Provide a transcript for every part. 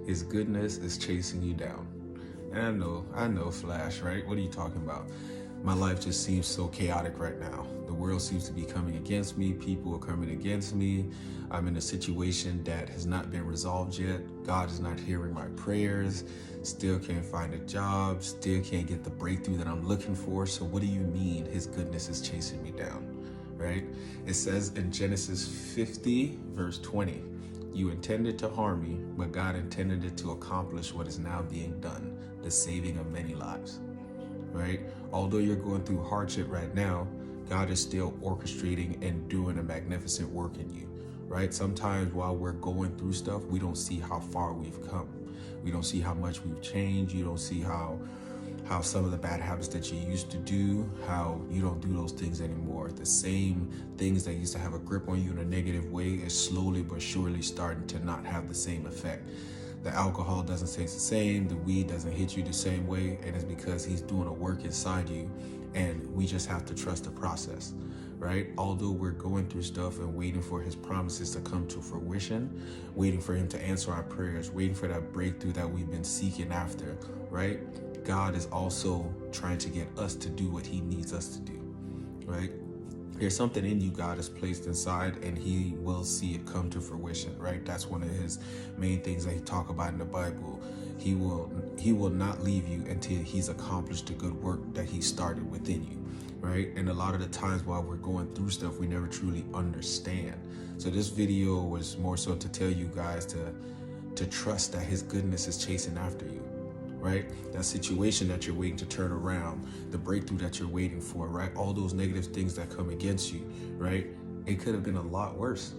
His goodness is chasing you down. And I know, Flash, right? What are you talking about? My life just seems so chaotic right now. The world seems to be coming against me. People are coming against me. I'm in a situation that has not been resolved yet. God is not hearing my prayers. Still can't find a job. Still can't get the breakthrough that I'm looking for. So what do you mean his goodness is chasing me down, right? It says in Genesis 50, verse 20, you intended to harm me, but God intended it to accomplish what is now being done, the saving of many lives. Right? Although you're going through hardship right now, God is still orchestrating and doing a magnificent work in you, right? Sometimes while we're going through stuff, we don't see how far we've come. We don't see how much we've changed. You don't see how some of the bad habits that you used to do, how you don't do those things anymore. The same things that used to have a grip on you in a negative way is slowly but surely starting to not have the same effect. The alcohol doesn't taste the same, the weed doesn't hit you the same way, and it's because he's doing a work inside you, and we just have to trust the process, right? Although we're going through stuff and waiting for his promises to come to fruition, waiting for him to answer our prayers, waiting for that breakthrough that we've been seeking after, right? God is also trying to get us to do what he needs us to do, right? There's something in you God has placed inside, and he will see it come to fruition, right? That's one of his main things that he talk about in the Bible. He will not leave you until he's accomplished the good work that he started within you, right? And a lot of the times while we're going through stuff, we never truly understand. So this video was more so to tell you guys to trust that his goodness is chasing after you. Right? That situation that you're waiting to turn around, the breakthrough that you're waiting for, right? All those negative things that come against you, right? It could have been a lot worse,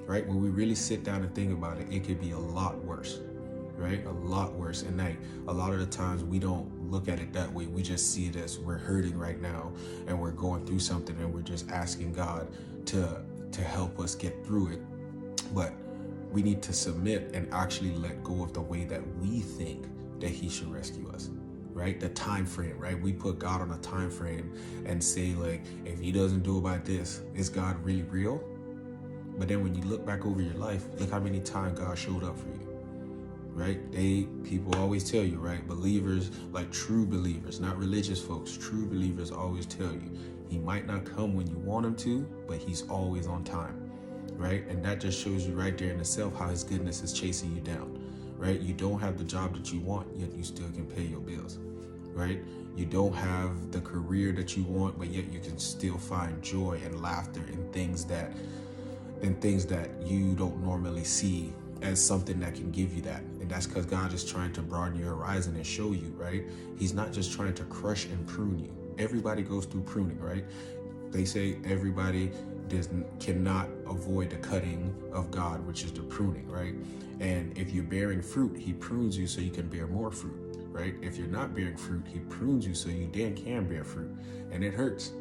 right? When we really sit down and think about it, it could be a lot worse, right? A lot worse. And a lot of the times we don't look at it that way. We just see it as we're hurting right now and we're going through something and we're just asking God to help us get through it. But we need to submit and actually let go of the way that we think that he should rescue us, right? The time frame, right? We put God on a time frame and say, like, if he doesn't do about this, is God really real? But then when you look back over your life, look how many times God showed up for you, right? People always tell you, right? Believers, like true believers, not religious folks, true believers always tell you, he might not come when you want him to, but he's always on time. Right? And that just shows you right there in itself how his goodness is chasing you down, right? You don't have the job that you want, yet you still can pay your bills, right? You don't have the career that you want, but yet you can still find joy and laughter in things that you don't normally see as something that can give you that. And that's because God is trying to broaden your horizon and show you, right? He's not just trying to crush and prune you. Everybody goes through pruning, right? They say everybody cannot avoid the cutting of God, which is the pruning, right? And if you're bearing fruit, he prunes you so you can bear more fruit, right? If you're not bearing fruit, he prunes you so you then can bear fruit. And it hurts,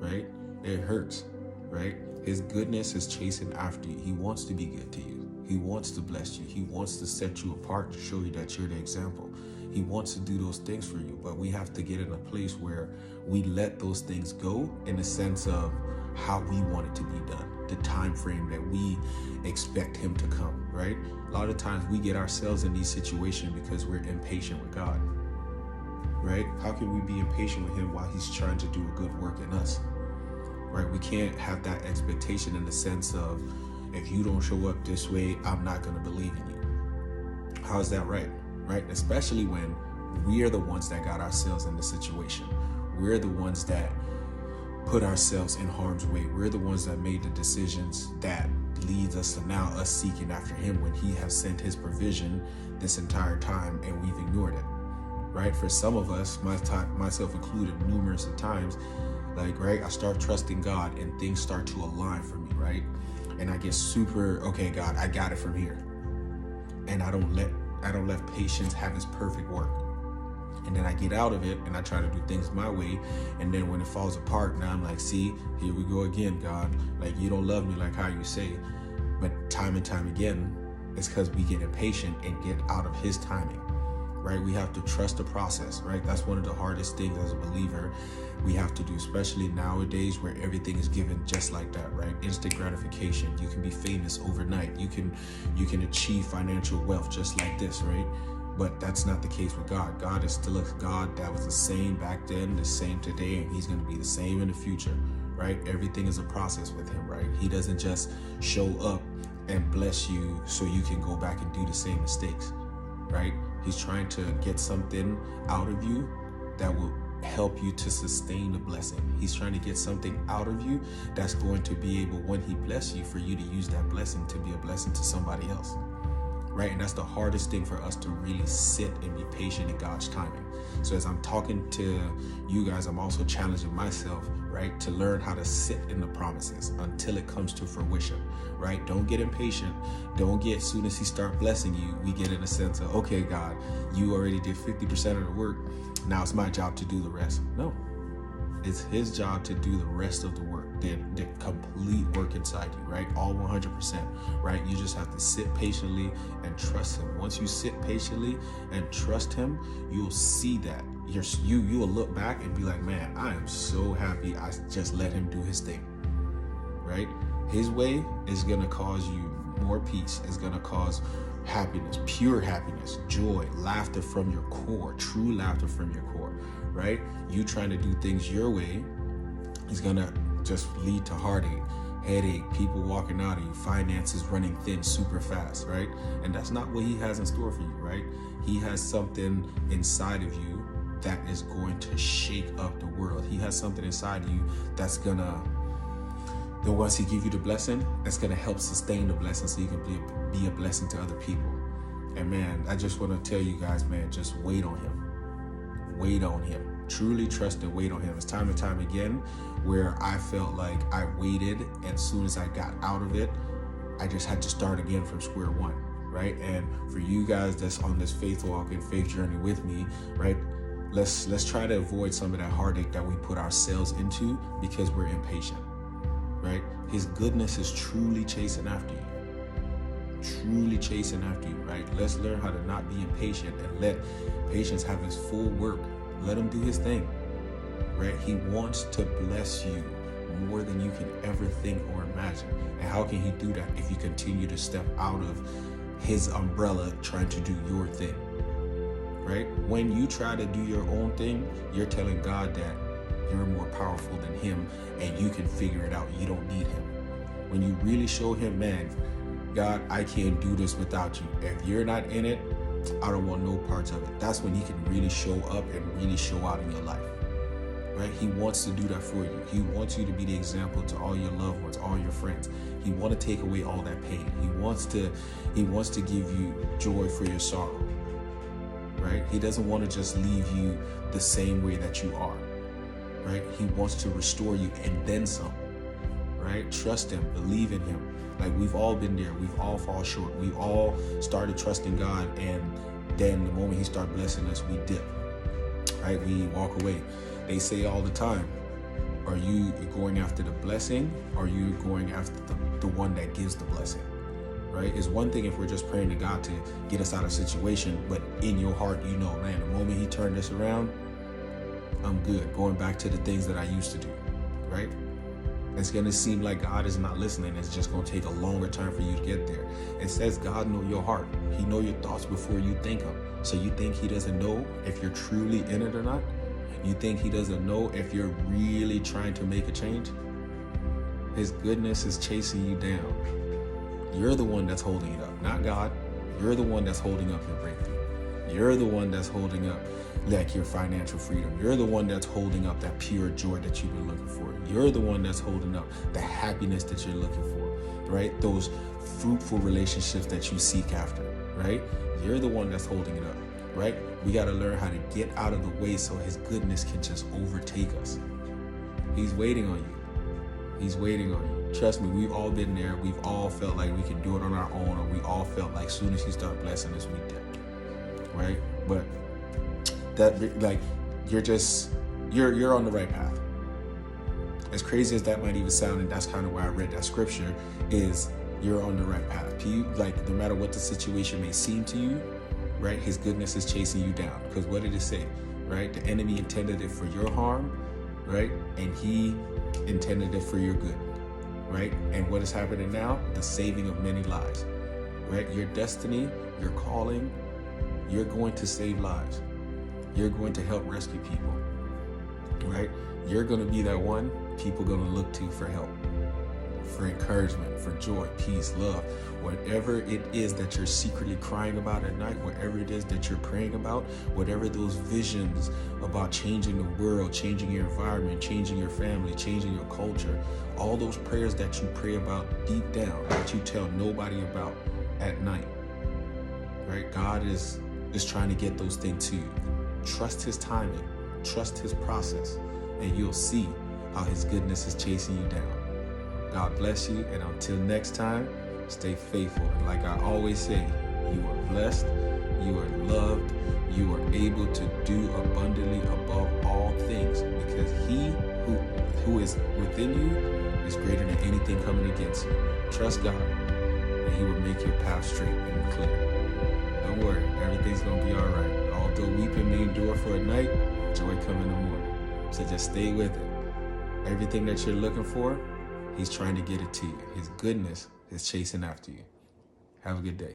right? It hurts, right? His goodness is chasing after you. He wants to be good to you. He wants to bless you. He wants to set you apart to show you that you're the example. He wants to do those things for you, but we have to get in a place where we let those things go in the sense of how we want it to be done, the time frame that we expect him to come, right? A lot of times we get ourselves in these situations because we're impatient with God, right? How can we be impatient with him while he's trying to do a good work in us, right? We can't have that expectation in the sense of, if you don't show up this way, I'm not going to believe in you. How is that right? Right? Especially when we are the ones that got ourselves in the situation. We're the ones that put ourselves in harm's way. We're the ones that made the decisions that leads us to now us seeking after him when he has sent his provision this entire time and we've ignored it, right? For some of us, myself included, numerous of times, like, right, I start trusting God and things start to align for me, right? And I get super, okay, God, I got it from here. And I don't let patience have its perfect work. And then I get out of it and I try to do things my way. And then when it falls apart, now I'm like, see, here we go again, God. Like, you don't love me like how you say. But time and time again, it's because we get impatient and get out of his timing, right? We have to trust the process, right? That's one of the hardest things as a believer we have to do, especially nowadays where everything is given just like that, right? Instant gratification. You can be famous overnight. You can achieve financial wealth just like this, right? But that's not the case with God. God is still a God that was the same back then, the same today, and he's going to be the same in the future, right? Everything is a process with him, right? He doesn't just show up and bless you so you can go back and do the same mistakes, right? He's trying to get something out of you that will help you to sustain the blessing. He's trying to get something out of you that's going to be able, when he bless you, for you to use that blessing to be a blessing to somebody else, right? And that's the hardest thing for us, to really sit and be patient in God's timing. So as I'm talking to you guys, I'm also challenging myself, right, to learn how to sit in the promises until it comes to fruition, right? Don't get impatient. Don't get, as soon as he start blessing you, we get in a sense of, okay, God, you already did 50% of the work. Now it's my job to do the rest. No, it's his job to do the rest of the work, the complete work inside you, right? All 100%, right? You just have to sit patiently and trust him. Once you sit patiently and trust him, you'll see that. You will look back and be like, man, I am so happy I just let him do his thing, right? His way is going to cause you more peace. It's going to cause happiness, pure happiness, joy, laughter from your core, true laughter from your core, right? You trying to do things your way is going to just lead to heartache, headache, people walking out of you, finances running thin super fast, right? And that's not what he has in store for you, right? He has something inside of you that is going to shake up the world. He has something inside of you that's gonna, once he give you the blessing, that's gonna help sustain the blessing so you can be a blessing to other people. And man, I just want to tell you guys, man, just wait on him. Wait on him. Truly trust and wait on him. It's time and time again where I felt like I waited, and as soon as I got out of it, I just had to start again from square one, right? And for you guys that's on this faith walk and faith journey with me, right? Let's try to avoid some of that heartache that we put ourselves into because we're impatient, right? His goodness is truly chasing after you. Truly chasing after you, right? Let's learn how to not be impatient and let patience have his full work. Let him do his thing, right? He wants to bless you more than you can ever think or imagine. And how can he do that if you continue to step out of his umbrella trying to do your thing, right? When you try to do your own thing, you're telling God that you're more powerful than him and you can figure it out. You don't need him. When you really show him, man, God, I can't do this without you. If you're not in it, I don't want no parts of it. That's when he can really show up and really show out in your life, right? He wants to do that for you. He wants you to be the example to all your loved ones, all your friends. He wants to take away all that pain. He wants to give you joy for your sorrow, right? He doesn't want to just leave you the same way that you are, right? He wants to restore you and then some, right? Trust him, believe in him. Like, we've all been there. We've all fall short. We all started trusting God, and then the moment he started blessing us, we dip, right? We walk away. They say all the time, are you going after the blessing, or are you going after the one that gives the blessing, right? It's one thing if we're just praying to God to get us out of a situation, but in your heart, you know, man, the moment he turned this around, I'm good. Going back to the things that I used to do, right? It's going to seem like God is not listening. It's just going to take a longer time for you to get there. It says God know your heart. He know your thoughts before you think them. So you think he doesn't know if you're truly in it or not? You think he doesn't know if you're really trying to make a change? His goodness is chasing you down. You're the one that's holding it up, not God. You're the one that's holding up your breakthrough. You're the one that's holding up like your financial freedom. You're the one that's holding up that pure joy that you've been looking for. You're the one that's holding up the happiness that you're looking for, right? Those fruitful relationships that you seek after, right? You're the one that's holding it up, right? We got to learn how to get out of the way so his goodness can just overtake us. He's waiting on you. He's waiting on you. Trust me, we've all been there. We've all felt like we can do it on our own, or we all felt like as soon as he started blessing us, we did, right? But that, like, you're on the right path. As crazy as that might even sound, and that's kind of why I read that scripture, is you're on the right path. Like, no matter what the situation may seem to you, right? His goodness is chasing you down. Because what did it say, right? The enemy intended it for your harm, right? And he intended it for your good, right? And what is happening now? The saving of many lives, right? Your destiny, your calling, you're going to save lives. You're going to help rescue people, right? You're going to be that one people going to look to for help, for encouragement, for joy, peace, love, whatever it is that you're secretly crying about at night, whatever it is that you're praying about, whatever those visions about changing the world, changing your environment, changing your family, changing your culture, all those prayers that you pray about deep down, that you tell nobody about at night, right? God is trying to get those things to you. Trust his timing, trust his process, and you'll see how his goodness is chasing you down. God bless you, and until next time, stay faithful. And like I always say, you are blessed, you are loved, you are able to do abundantly above all things, because he who is within you is greater than anything coming against you. Trust God, and he will make your path straight and clear. Don't worry, everything's going to be all right. Although weeping may endure for a night, joy come in the morning. So just stay with it. Everything that you're looking for, he's trying to get it to you. His goodness is chasing after you. Have a good day.